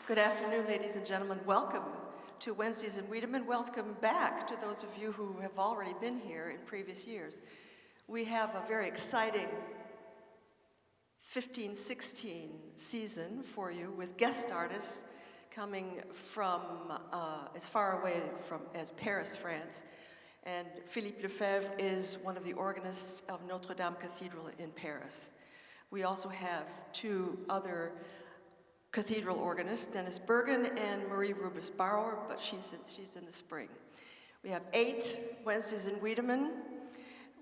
Good afternoon, ladies and gentlemen. Welcome to Wednesdays in Wiedemann. Welcome back to those of you who have already been here in previous years. We have a very exciting 15-16 season for you with guest artists coming from as far away from as Paris, France. And Philippe Lefebvre is one of the organists of Notre Dame Cathedral in Paris. We also have two other cathedral organists, Dennis Bergen and Marie Rubis-Bauer, but she's in the spring. We have 8 Wednesdays in Wiedemann.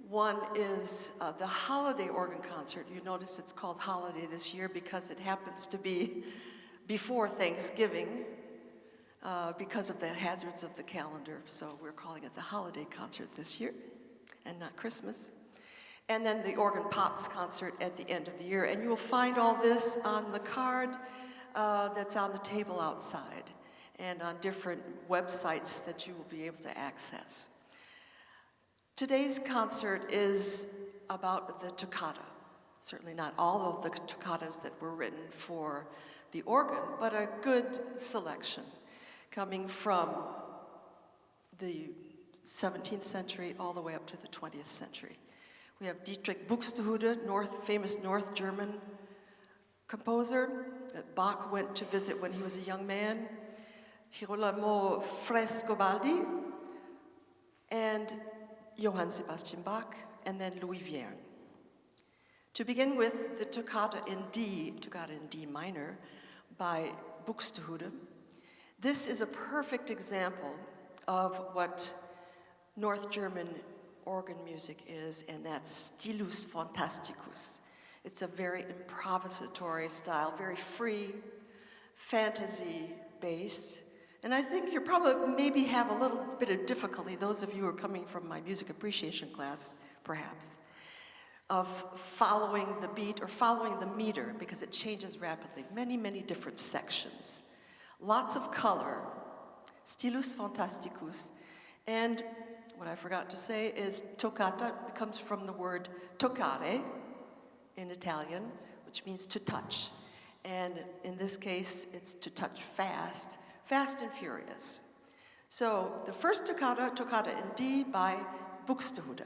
One is the holiday organ concert. You notice it's called holiday this year because it happens to be before Thanksgiving because of the hazards of the calendar. So we're calling it the holiday concert this year and not Christmas. And then the Organ Pops concert at the end of the year. And you will find all this on the card that's on the table outside and on different websites that you will be able to access. Today's concert is about the toccata. Certainly not all of the toccatas that were written for the organ, but a good selection coming from the 17th century all the way up to the 20th century. We have Dietrich BUXTEHUDE, famous North German composer that Bach went to visit when he was a young man, Girolamo FRESCOBALDI, and Johann Sebastian Bach, and then Louis Vierne. To begin with, the Toccata in D minor, by Buxtehude. This is a perfect example of what North German organ music is, and that's Stilus Fantasticus. It's a very improvisatory style, very free, fantasy-based. And I think you probably maybe have a little bit of difficulty, those of you who are coming from my music appreciation class, perhaps, of following the beat or following the meter, because it changes rapidly. Many, many different sections. Lots of color, Stilus Fantasticus. And what I forgot to say is toccata comes from the word toccare in Italian, which means to touch. And in this case, it's to touch fast, fast and furious. So the first toccata, Toccata in D by Buxtehude.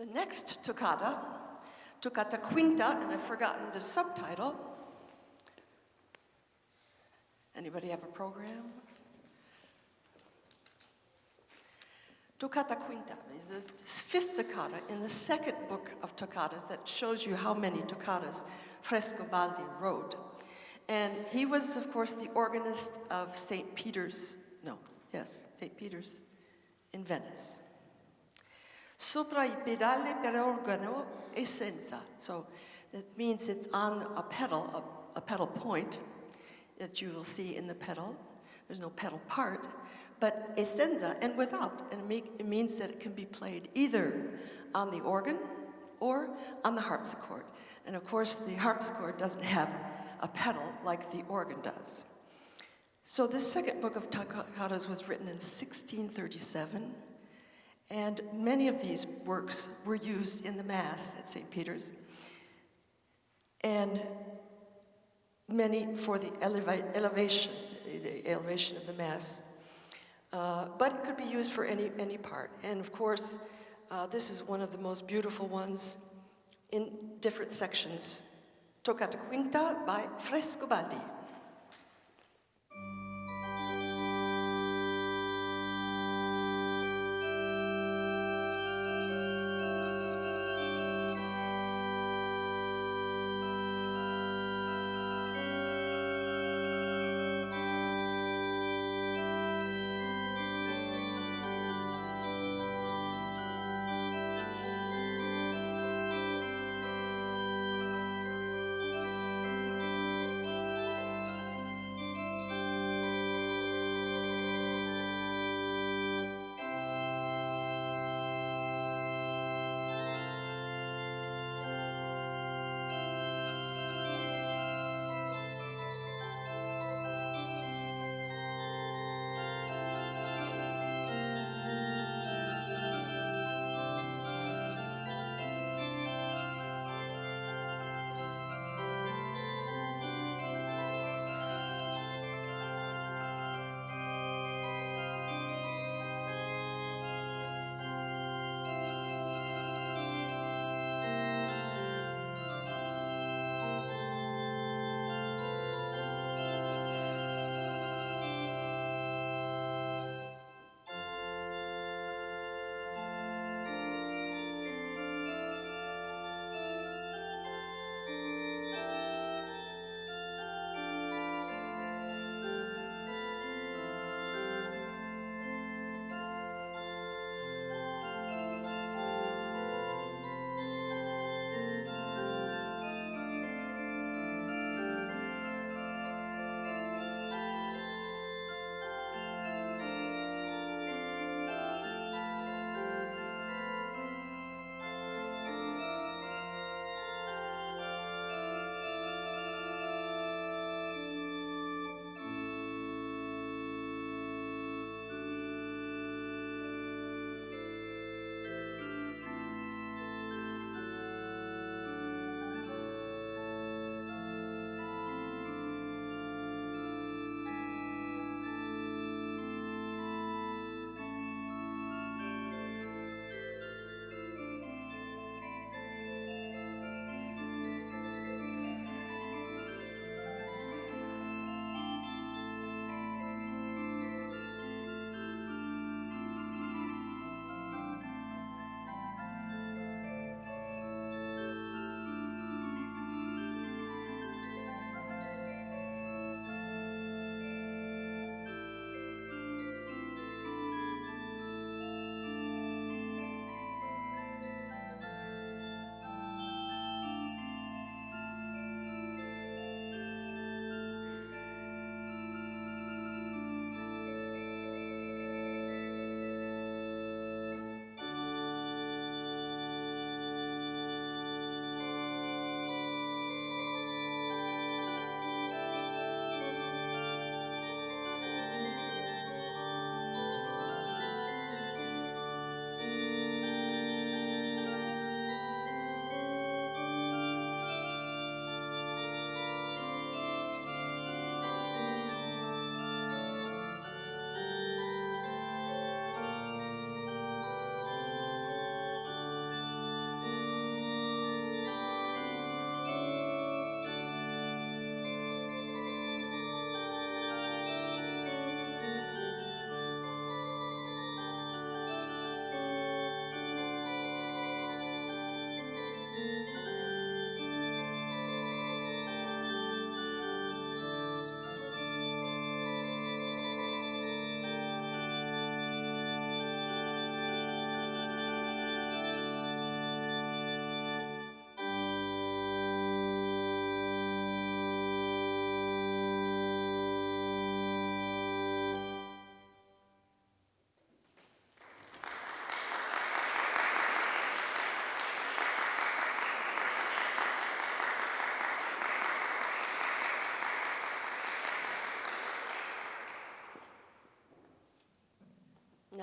The next toccata, Toccata Quinta, and I've forgotten the subtitle. Anybody have a program? Toccata Quinta is the fifth toccata in the second book of toccatas that shows you how many toccatas Frescobaldi wrote. And he was, of course, the organist of St. Peter's in Venice. Sopra I pedali per organo e senza. So it means it's on a pedal point that you will see in the pedal. There's no pedal part, but e senza, and without. And it means that it can be played either on the organ or on the harpsichord. And of course, the harpsichord doesn't have a pedal like the organ does. So this second book of toccatas was written in 1637, and many of these works were used in the Mass at St. Peter's, and many for the elevation of the Mass. But it could be used for any part. And of course, this is one of the most beautiful ones in different sections. Toccata Quinta by Frescobaldi.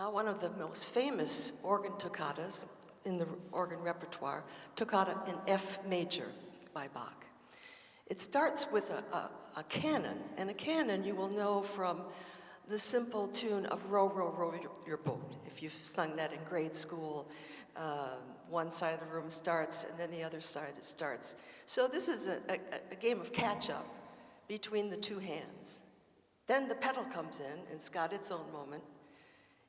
Now, one of the most famous organ toccatas in the organ repertoire, Toccata in F major by Bach. It starts with a canon, and a canon you will know from the simple tune of Row, Row, Row Your Boat. If you've sung that in grade school, one side of the room starts and then the other side starts. So this is a game of catch-up between the two hands. Then the pedal comes in, and it's got its own moment.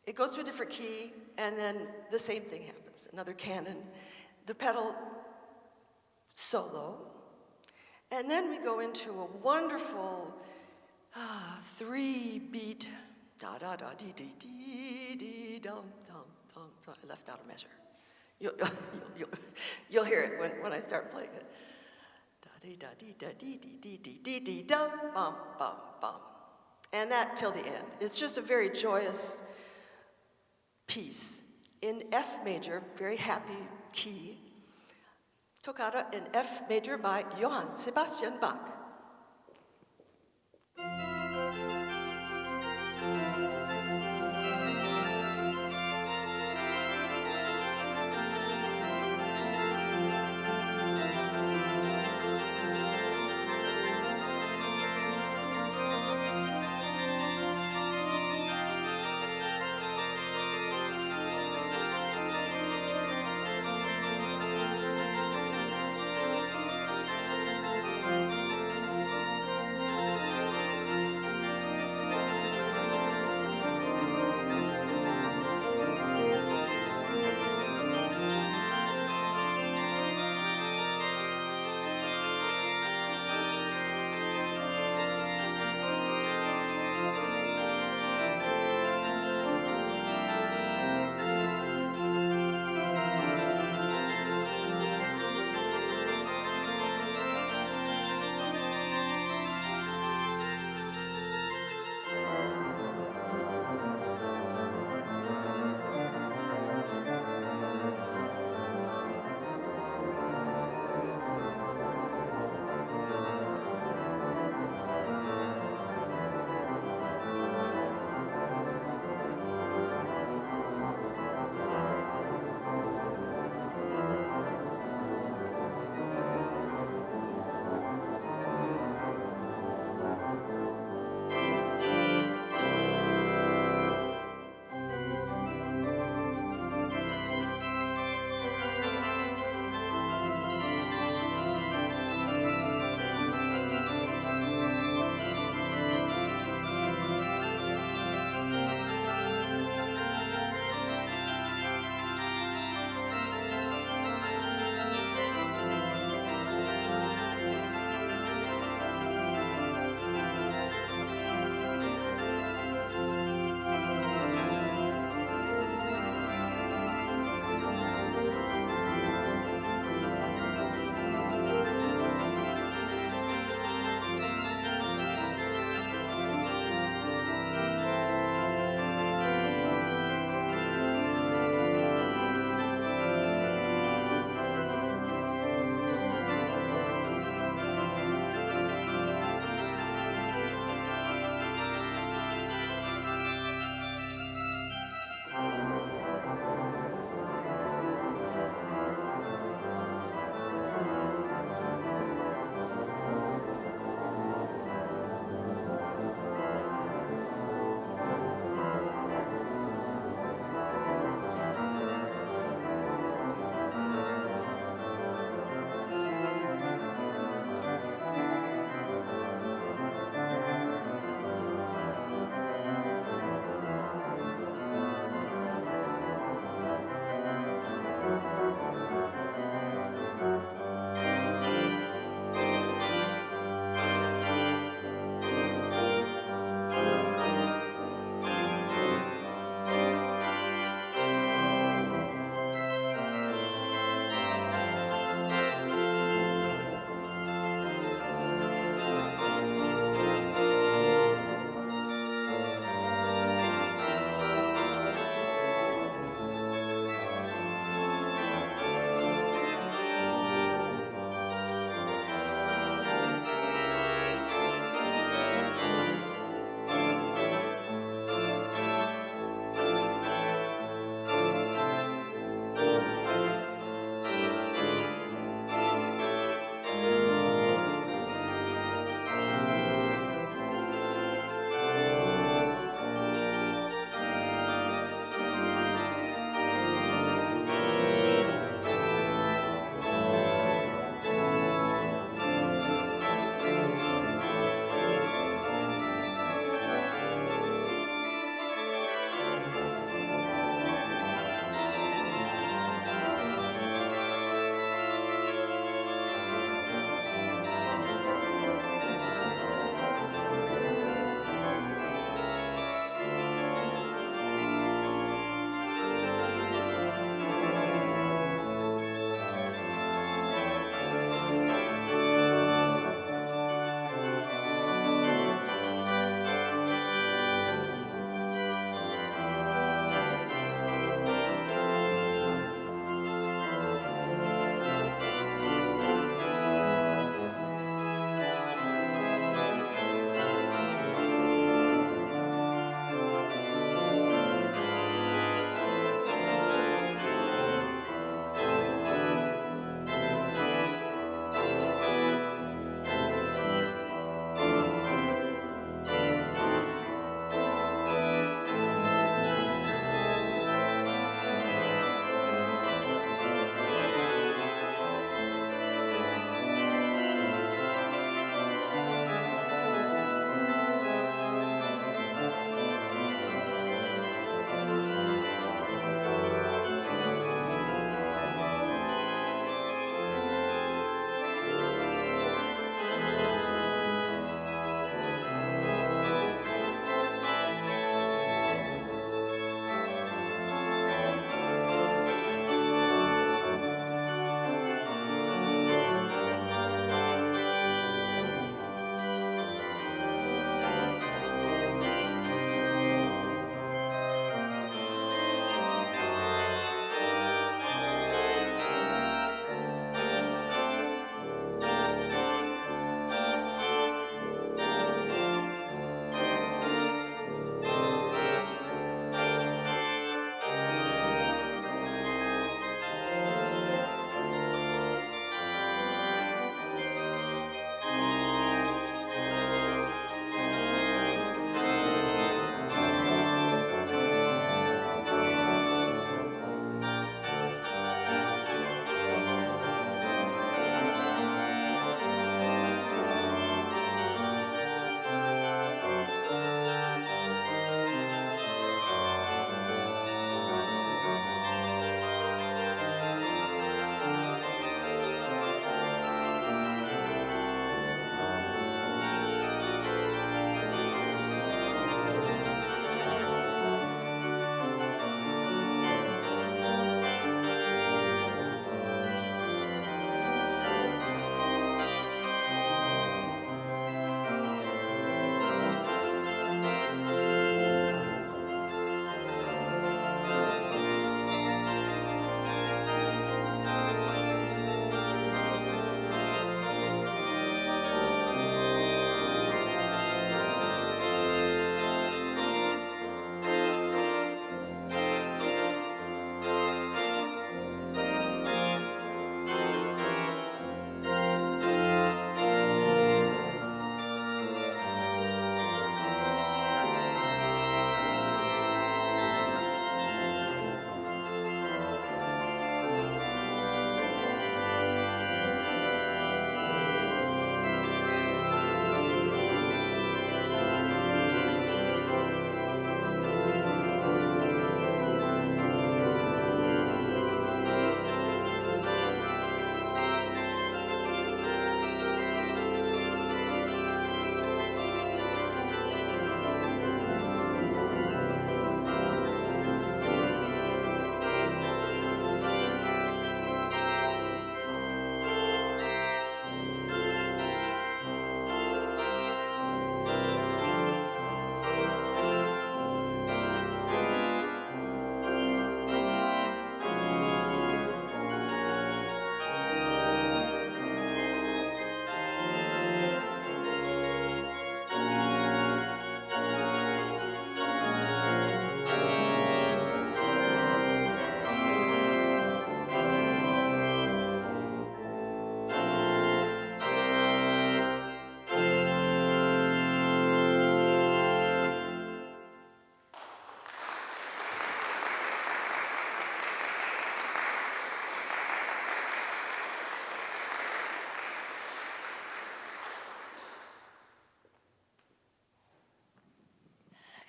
It goes to a different key, and then the same thing happens, another canon. The pedal solo, and then we go into a wonderful 3-beat da da da dee dee dee dee dum dum dum dum. I left out a measure. You'll hear it when I start playing it. Da dee da dee da dee dee dee dee dee dee dum bum bum bum, and that till the end. It's just a very joyous piece in F major, very happy key. Toccata in F major by Johann Sebastian Bach.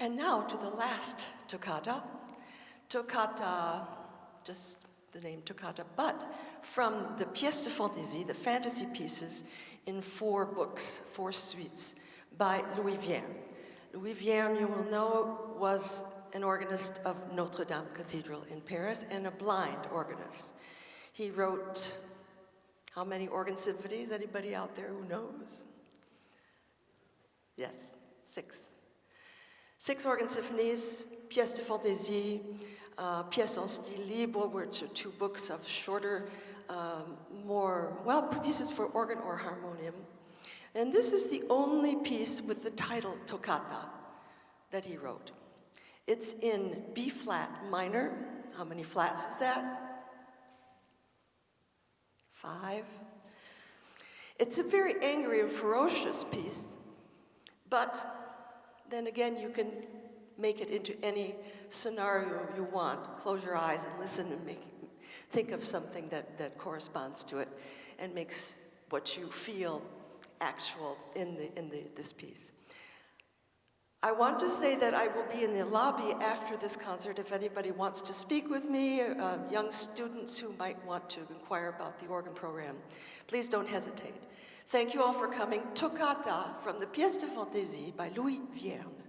And now to the last toccata. Toccata, just the name toccata, but from the Pièces de Fantaisie, the fantasy pieces in 4 books, 4 suites, by Louis Vierne. Louis Vierne, you will know, was an organist of Notre Dame Cathedral in Paris and a blind organist. He wrote, how many organ symphonies? Anybody out there who knows? Yes, 6. 6 organ symphonies, Pièces de Fantaisie, Pièces en style libre, which are 2 books of shorter, pieces for organ or harmonium. And this is the only piece with the title Toccata that he wrote. It's in B flat minor. How many flats is that? 5. It's a very angry and ferocious piece, but then again, you can make it into any scenario you want. Close your eyes and listen and think of something that corresponds to it and makes what you feel actual in this piece. I want to say that I will be in the lobby after this concert if anybody wants to speak with me, young students who might want to inquire about the organ program. Please don't hesitate. Thank you all for coming. Toccata from the Pièces de Fantaisie by Louis Vierne.